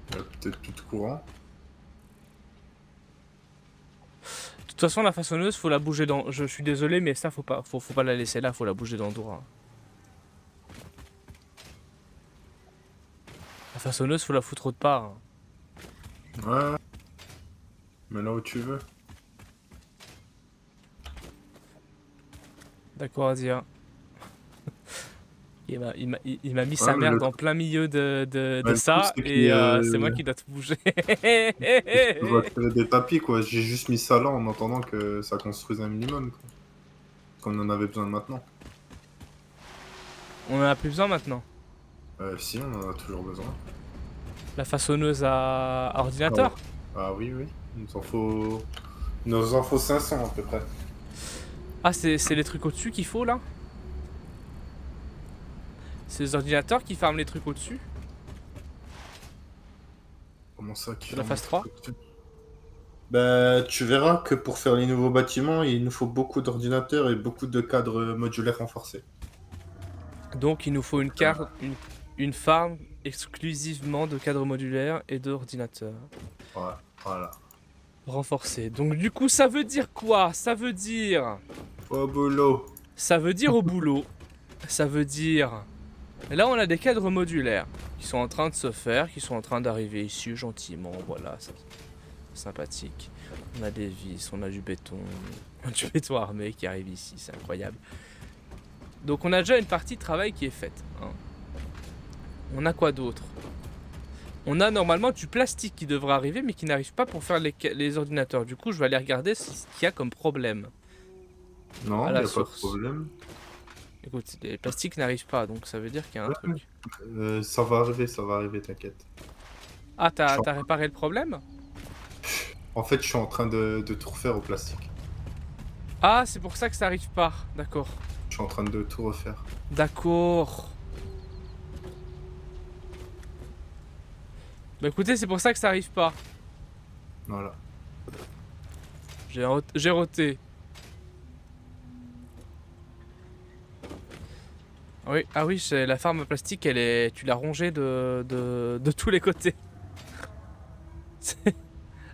Il y a peut-être plus de courant. De toute façon, la façonneuse, faut la bouger dans... Je suis désolé, mais ça, faut pas la laisser là, faut la bouger dans le dos. La façonneuse, faut la foutre autre part. Hein. Ouais. Mais là où tu veux. D'accord à dire. Il m'a mis sa mais merde en plein milieu de le ça, truc, c'est et qu'il, c'est moi qui dois tout bouger. On va créer des tapis, quoi. J'ai juste mis ça là en attendant que ça construise un minimum, quoi. Qu'on en avait besoin maintenant. On en a plus besoin maintenant. Si, on en a toujours besoin. La façonneuse à ordinateur. Ah oui, oui. Il nous en faut 500 à peu près. Ah, c'est les trucs au-dessus qu'il faut là? C'est les ordinateurs qui farment les trucs au-dessus? Comment ça De la phase 3? Bah, tu verras que pour faire les nouveaux bâtiments, il nous faut beaucoup d'ordinateurs et beaucoup de cadres modulaires renforcés. Donc il nous faut une farm exclusivement de cadres modulaires et d'ordinateurs. Ouais, voilà. Renforcés. Donc du coup ça veut dire quoi? Ça veut dire... Au boulot. Ça veut dire au boulot. Ça veut dire... Là on a des cadres modulaires qui sont en train de se faire, qui sont en train d'arriver ici gentiment. Voilà, c'est sympathique. On a des vis, on a du béton armé qui arrive ici, c'est incroyable. Donc on a déjà une partie de travail qui est faite. Hein. On a quoi d'autre? On a normalement du plastique qui devrait arriver mais qui n'arrive pas pour faire les ordinateurs. Du coup je vais aller regarder ce qu'il y a comme problème. Non, À il la n'y a pas de source. problème. Écoute, les plastiques n'arrivent pas donc ça veut dire qu'il y a un truc. Ça va arriver, t'inquiète. Ah t'as réparé le problème? En fait, je suis en train de tout refaire au plastique. Ah c'est pour ça que ça arrive pas. D'accord. Je suis en train de tout refaire. D'accord. Bah écoutez, c'est pour ça que ça arrive pas. Voilà. J'ai roté. Oui, ah oui, la farme à plastique, tu l'as rongée de tous les côtés.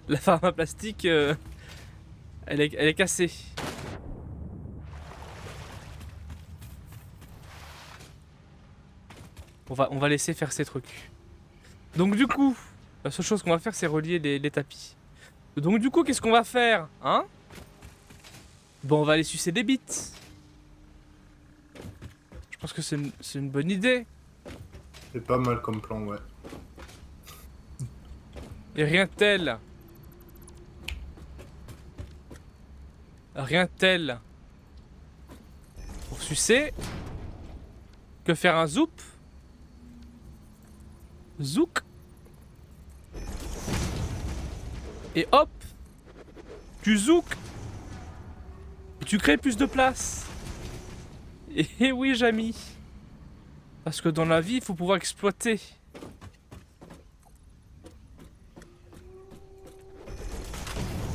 La farme à plastique, elle est cassée. On va laisser faire ces trucs. Donc du coup, la seule chose qu'on va faire, c'est relier les tapis. Donc du coup, qu'est-ce qu'on va faire, hein? Bon, on va aller sucer des bites. Je pense que c'est une bonne idée. C'est pas mal comme plan, ouais. Et rien de tel. Rien de tel. Pour sucer. Que faire un zoop. Zouk. Et hop. Tu zouk. Et tu crées plus de place. Et oui, Jamy. Parce que dans la vie, il faut pouvoir exploiter.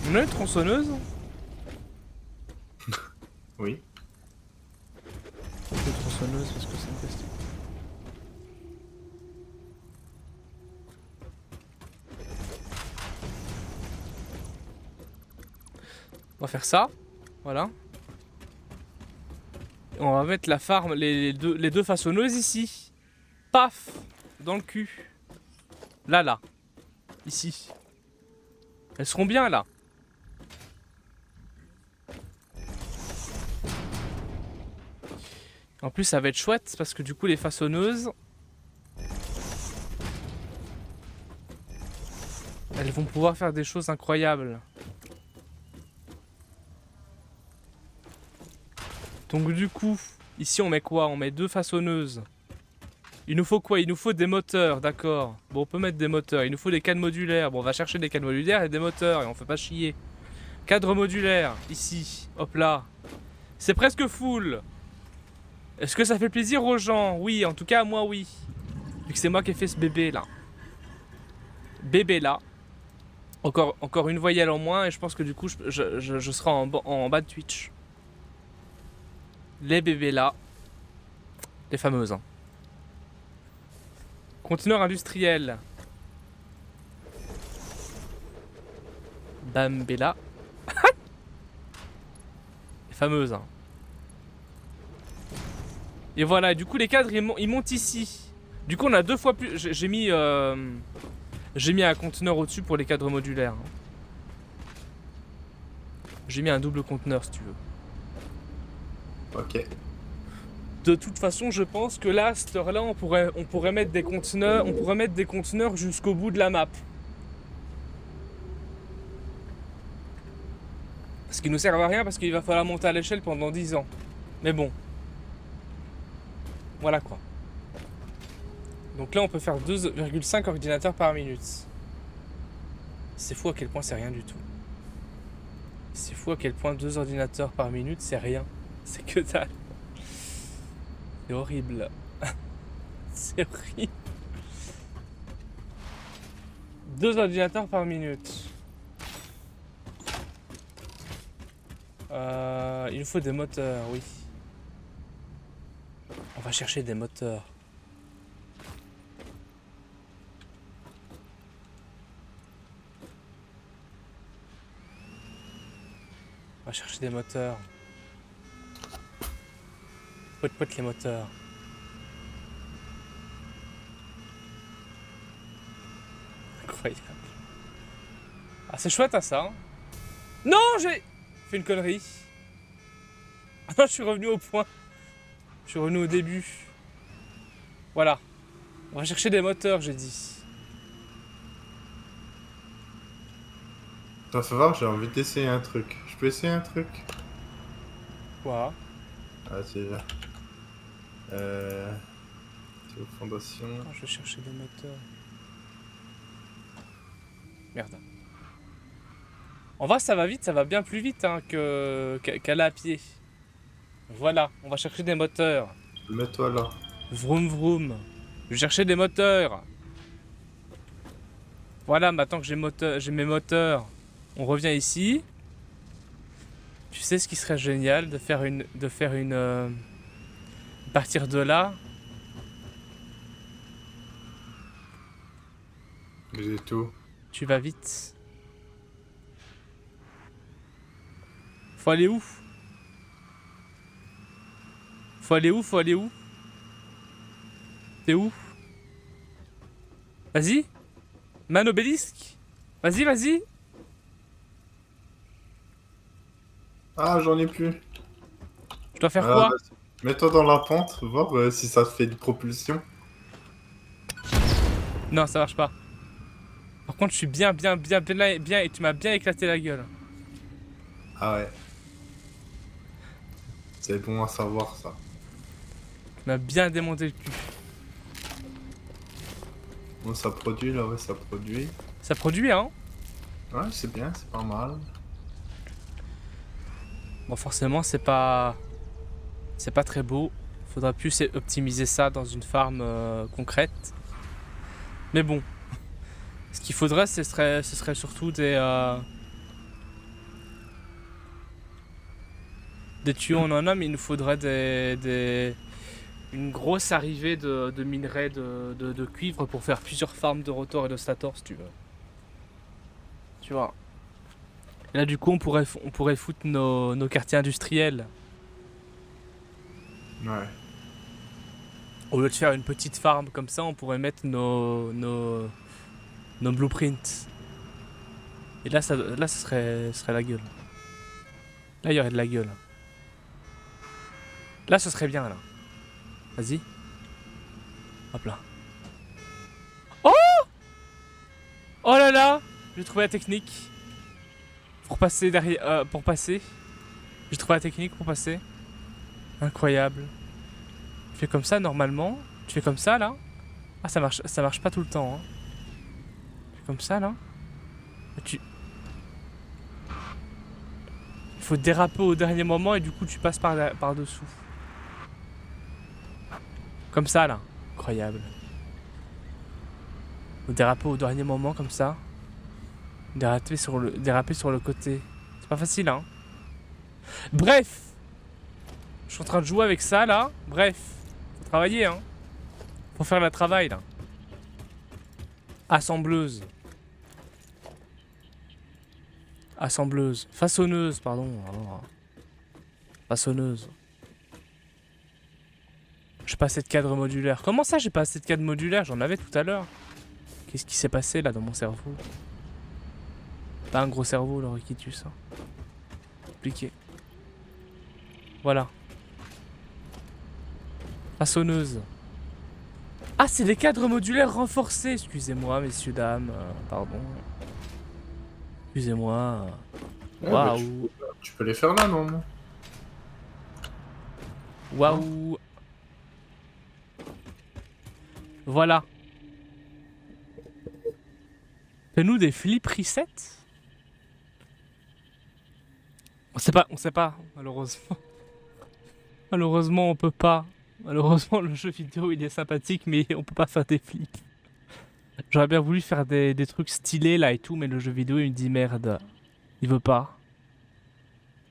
On a une tronçonneuse? Oui. Une tronçonneuse parce que c'est une question. On va faire ça. Voilà. Et on va mettre la farm, les deux façonneuses ici. Paf! Dans le cul. Là. Ici. Elles seront bien là. En plus ça va être chouette parce que du coup les façonneuses, elles vont pouvoir faire des choses incroyables. Donc du coup, ici on met quoi? On met 2 façonneuses. Il nous faut quoi? Il nous faut des moteurs, d'accord. Bon, on peut mettre des moteurs. Il nous faut des cadres modulaires. Bon, on va chercher des cadres modulaires et des moteurs et on fait pas chier. Cadre modulaire, ici. Hop là. C'est presque full. Est-ce que ça fait plaisir aux gens? Oui, en tout cas, moi, oui. Vu que c'est moi qui ai fait ce bébé là. Bébé là. Encore une voyelle en moins et je pense que du coup, je serai en bas de Twitch. Les bébés là. Les fameuses, hein. Conteneur industriel. Bambella. Les fameuses, hein. Et voilà, du coup les cadres ils montent ici. Du coup on a 2 fois plus. J'ai mis un conteneur au-dessus pour les cadres modulaires, hein. J'ai mis un double conteneur si tu veux. Ok. De toute façon, je pense que là, à cette heure-là, on pourrait mettre des conteneurs jusqu'au bout de la map. Ce qui nous sert à rien parce qu'il va falloir monter à l'échelle pendant 10 ans. Mais bon. Voilà quoi. Donc là, on peut faire 2,5 ordinateurs par minute. C'est fou à quel point c'est rien du tout. C'est fou à quel point 2 ordinateurs par minute, c'est rien. C'est que dalle. C'est horrible. C'est horrible. 2 ordinateurs par minute. Il nous faut des moteurs, oui. On va chercher des moteurs. On va chercher des moteurs. Poète les moteurs. Incroyable. Ah, c'est chouette à ça. Hein. Non, j'ai fait une connerie. Ah non, je suis revenu au point. Je suis revenu au début. Voilà. On va chercher des moteurs, j'ai dit. Ça fait voir, j'ai envie d'essayer un truc. Je peux essayer un truc? Quoi? Ah, c'est là. C'est aux fondations. Je vais chercher des moteurs. Merde. En vrai, ça va vite, ça va bien plus vite hein, qu'aller à pied. Voilà, on va chercher des moteurs. Mets-toi là. Vroom vroom. Je vais chercher des moteurs. Voilà, maintenant que j'ai mes moteurs, on revient ici. Tu sais ce qui serait génial de faire une partir de là. Vous êtes où? Tu vas vite. Faut aller où? Faut aller où? Faut aller où? T'es où? Vas-y. Man obélisque. Vas-y, vas-y. Ah, j'en ai plus. Je dois faire Ah, quoi? vas-y. Mets-toi dans la pente, voir si ça te fait une propulsion. Non, ça marche pas. Par contre, je suis bien et tu m'as bien éclaté la gueule. Ah ouais. C'est bon à savoir ça. Tu m'as bien démonté le cul. Bon, ça produit là, ouais, ça produit. Ça produit, hein? Ouais, c'est bien, c'est pas mal. Bon, forcément, c'est pas très beau. Faudra plus optimiser ça dans une farm concrète. Mais bon. Ce qu'il faudrait, ce serait surtout des tuyaux, on en a, mais il nous faudrait une grosse arrivée de minerais de cuivre pour faire plusieurs farms de rotor et de stator, si tu veux. Tu vois. Et là, du coup, on pourrait foutre nos quartiers industriels. Ouais. Au lieu de faire une petite farm comme ça, on pourrait mettre nos blueprints. Et là, ce serait la gueule. Là, il y aurait de la gueule. Là, ce serait bien, là. Vas-y. Hop là. Oh! Oh là là! J'ai trouvé la technique. Pour passer derrière... pour passer. J'ai trouvé la technique pour passer. Incroyable. Tu fais comme ça normalement. Tu fais comme ça là. Ah ça marche pas tout le temps. Hein. Tu fais comme ça là. Et il faut déraper au dernier moment et du coup tu passes par dessous. Comme ça là. Incroyable. Faut déraper au dernier moment comme ça. Déraper sur le côté. C'est pas facile hein. Bref. Je suis en train de jouer avec ça là. Bref. Faut travailler hein. Faut faire le travail là. Assembleuse. Assembleuse. Façonneuse, pardon. Oh. Façonneuse. J'ai pas assez de cadre modulaire. Comment ça j'ai pas assez de cadre modulaire? J'en avais tout à l'heure. Qu'est-ce qui s'est passé là dans mon cerveau? Pas un gros cerveau le Rikitus. Hein. Compliqué. Voilà. Façonneuse. Ah c'est des cadres modulaires renforcés. Excusez-moi messieurs dames. Pardon. Excusez-moi. Ouais, bah, Waouh. tu peux les faire là, non? Waouh. Voilà. Fais-nous des flip resets. On sait pas, malheureusement. Malheureusement, on peut pas. Malheureusement, le jeu vidéo, il est sympathique, mais on peut pas faire des flips. J'aurais bien voulu faire des trucs stylés, là, et tout, mais le jeu vidéo, il me dit merde. Il veut pas.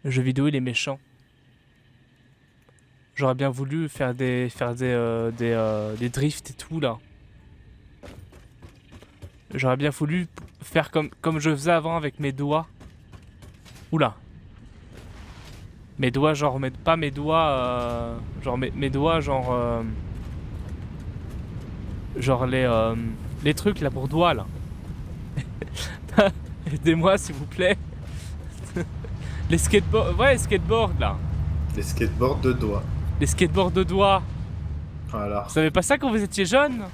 Le jeu vidéo, il est méchant. J'aurais bien voulu faire des drifts et tout, là. J'aurais bien voulu faire comme je faisais avant avec mes doigts. Oula. Mes doigts, genre, pas mes doigts, genre mes doigts, genre, genre les trucs là pour doigts là. Aidez-moi s'il vous plaît. Les skateboards, ouais, les skateboards là. Les skateboards de doigts. Les skateboards de doigts. Voilà. Vous savez pas ça quand vous étiez jeune?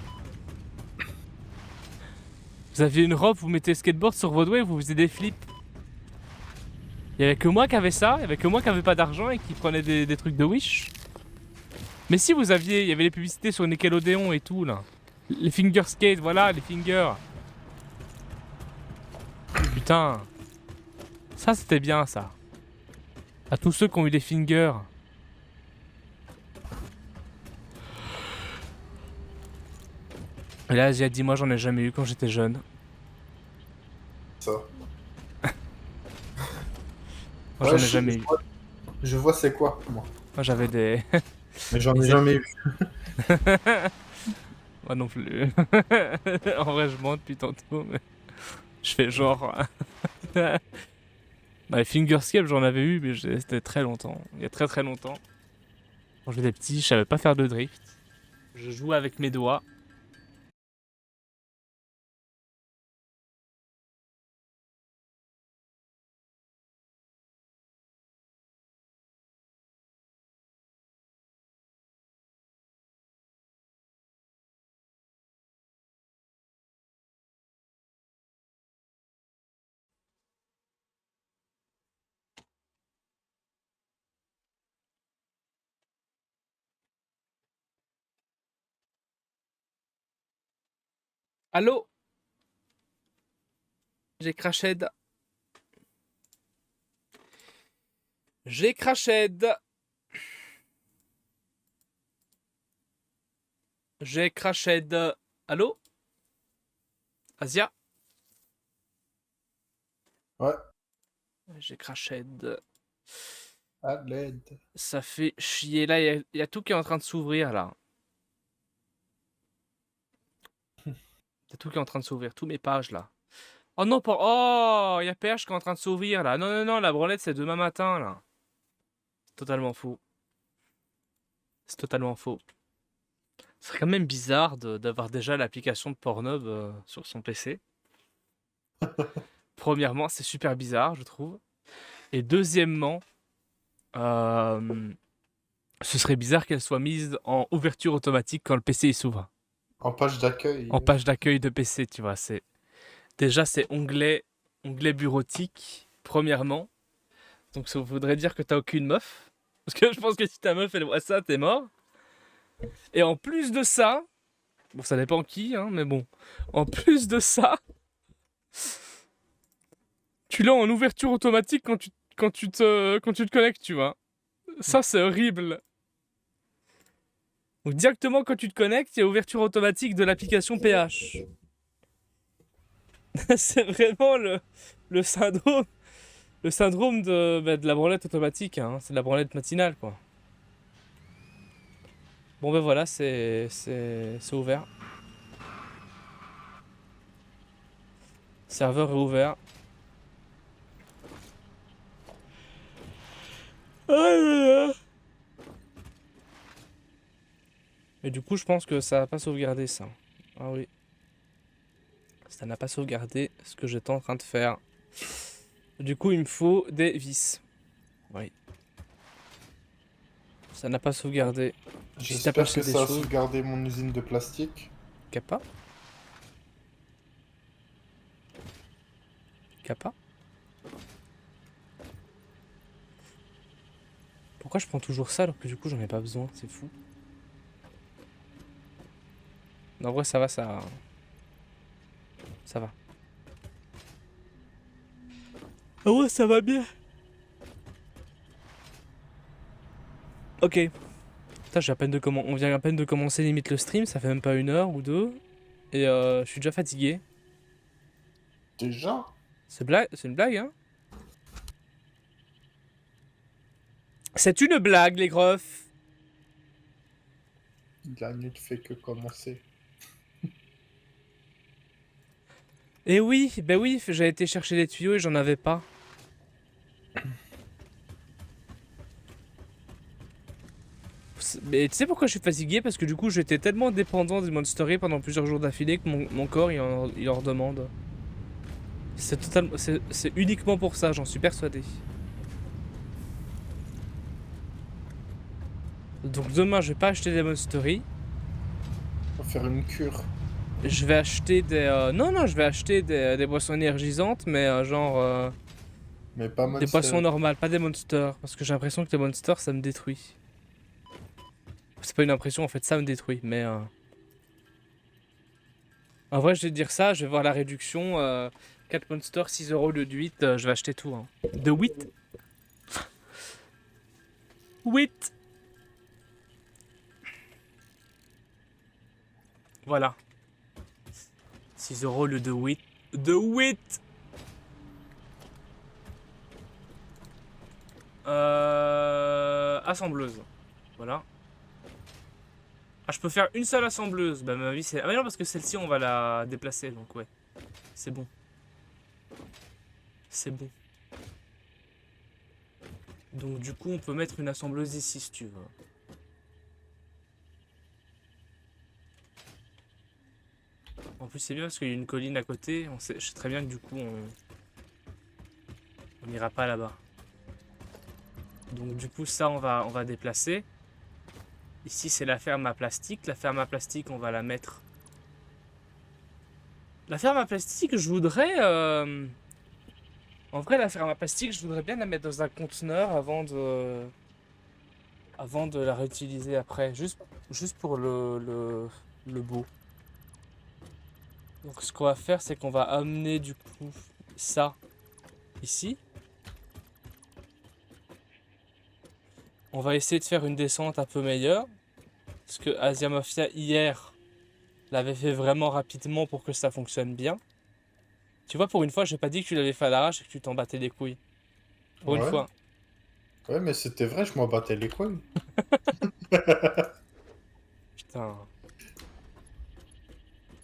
Vous aviez une robe, vous mettez le skateboard sur vos doigts et vous faisiez des flips. Il y avait que moi qui avait ça, il y avait que moi qui avait pas d'argent et qui prenait des trucs de Wish. Mais si vous aviez, il y avait les publicités sur Nickelodeon et tout là. Les finger skate, voilà, les fingers. Putain. Ça c'était bien ça. À tous ceux qui ont eu des fingers. Et là, Asia dit, moi j'en ai jamais eu quand j'étais jeune. Ça. Moi j'en ai jamais eu. Je vois c'est quoi, moi. Moi j'avais des... Mais j'en ai jamais eu. Moi non plus. En vrai, je mens depuis tantôt, mais je fais genre. Bah, les fingerscape, j'en avais eu, mais c'était très longtemps. Il y a très très longtemps. Quand j'étais petit, je savais pas faire de drift. Je jouais avec mes doigts. Allô? J'ai crashed. J'ai crashed. J'ai crashed. Allô? Asia? Ouais. J'ai crashed. À l'aide. Ça fait chier. Là, il y a tout qui est en train de s'ouvrir là. Il y a tout qui est en train de s'ouvrir. Tous mes pages là. Oh non, pas. Oh, il y a PH qui est en train de s'ouvrir là. Non, non, non, la branlette c'est demain matin là. C'est totalement faux. C'est totalement faux. Ce serait quand même bizarre d'avoir déjà l'application de Pornhub sur son PC. Premièrement, c'est super bizarre, je trouve. Et deuxièmement, ce serait bizarre qu'elle soit mise en ouverture automatique quand le PC s'ouvre. En page d'accueil. En page d'accueil de PC, tu vois. Déjà, c'est onglet bureautique, premièrement. Donc ça voudrait dire que t'as aucune meuf. Parce que je pense que si ta meuf elle voit ça, t'es mort. Et en plus de ça, bon ça dépend qui, hein, mais bon. En plus de ça, tu l'as en ouverture automatique quand tu te connectes, tu vois. Ça c'est horrible. Donc directement quand tu te connectes, il y a ouverture automatique de l'application PH. C'est vraiment le syndrome. Le syndrome de la branlette automatique, hein. C'est de la branlette matinale, quoi. Bon, ben voilà, c'est ouvert. Serveur est ouvert. Ah là là. Et du coup, je pense que ça n'a pas sauvegardé ça. Ah oui. Ça n'a pas sauvegardé ce que j'étais en train de faire. Du coup, il me faut des vis. Oui. Ça n'a pas sauvegardé. Si t'as pas J'espère acheté que des ça a choses, sauvegardé mon usine de plastique. Kappa. Kappa. Pourquoi je prends toujours ça alors que du coup j'en ai pas besoin? C'est fou. Non, en vrai, ça va, ça. Ça va. Ah ouais, ça va bien. Ok. Putain, j'ai à peine de on vient à peine de commencer limite le stream, ça fait même pas 1 heure ou 2. Et je suis déjà fatigué. Déjà? C'est une blague, hein? C'est une blague, les greffes. La nuit ne fait que commencer. Et oui, ben oui, j'ai été chercher des tuyaux et j'en avais pas. Mais tu sais pourquoi je suis fatigué? Parce que du coup j'étais tellement dépendant des Monstery pendant plusieurs jours d'affilée que mon corps il en redemande. C'est uniquement pour ça, j'en suis persuadé. Donc demain je vais pas acheter des Monstery. On va faire une cure. Je vais acheter des... Non, je vais acheter des boissons énergisantes, mais genre... Mais pas des Monster. boissons normales, pas des Monsters. Parce que j'ai l'impression que les Monsters ça me détruit. C'est pas une impression, en fait ça me détruit, mais... En vrai, je vais te dire ça, je vais voir la réduction. 4 Monsters, 6 € au lieu de 8, je vais acheter tout. Hein. De 8 8 Voilà. 6 € au lieu de 8. De 8 Assembleuse. Voilà. Ah, je peux faire une seule assembleuse. Bah, ma vie, c'est. Ah, mais non, parce que celle-ci, on va la déplacer, donc ouais. C'est bon. C'est bon. Donc, du coup, on peut mettre une assembleuse ici, si tu veux. En plus, c'est bien parce qu'il y a une colline à côté. Je sais très bien que du coup, on n'ira pas là-bas. Donc, du coup, ça, on va déplacer. Ici, c'est la ferme à plastique. La ferme à plastique, on va la mettre. La ferme à plastique, je voudrais. En vrai, la ferme à plastique, je voudrais bien la mettre dans un conteneur avant de la réutiliser après. Juste pour le beau. Donc, ce qu'on va faire, c'est qu'on va amener du coup ça ici. On va essayer de faire une descente un peu meilleure. Parce que Asia Mafia hier l'avait fait vraiment rapidement pour que ça fonctionne bien. Tu vois, pour une fois, j'ai pas dit que tu l'avais fait à l'arrache et que tu t'en battais les couilles. Pour une fois. Ouais, mais c'était vrai, je m'en battais les couilles. Putain.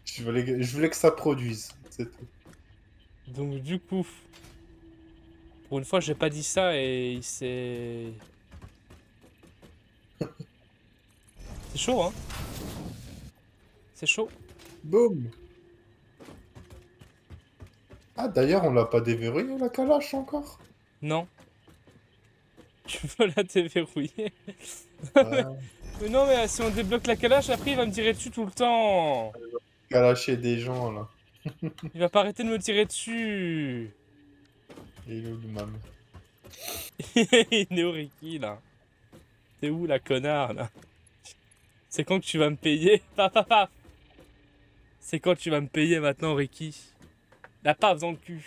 Je voulais que ça produise, c'est tout. Donc du coup, pour une fois, j'ai pas dit ça et il s'est... C'est chaud, hein? C'est chaud. Boum. Ah, d'ailleurs, on l'a pas déverrouillé, la calache, encore? Non. Tu peux la déverrouiller. Ouais. Mais non, mais si on débloque la calache, après il va me tirer dessus tout le temps. Calacher des gens, là. Il va pas arrêter de me tirer dessus. Et le mam. Il est Oriki là. T'es où la connard là? C'est quand que tu vas me payer? Paf, paf, paf. C'est quand tu vas me payer maintenant, Ricky? La paf dans le cul.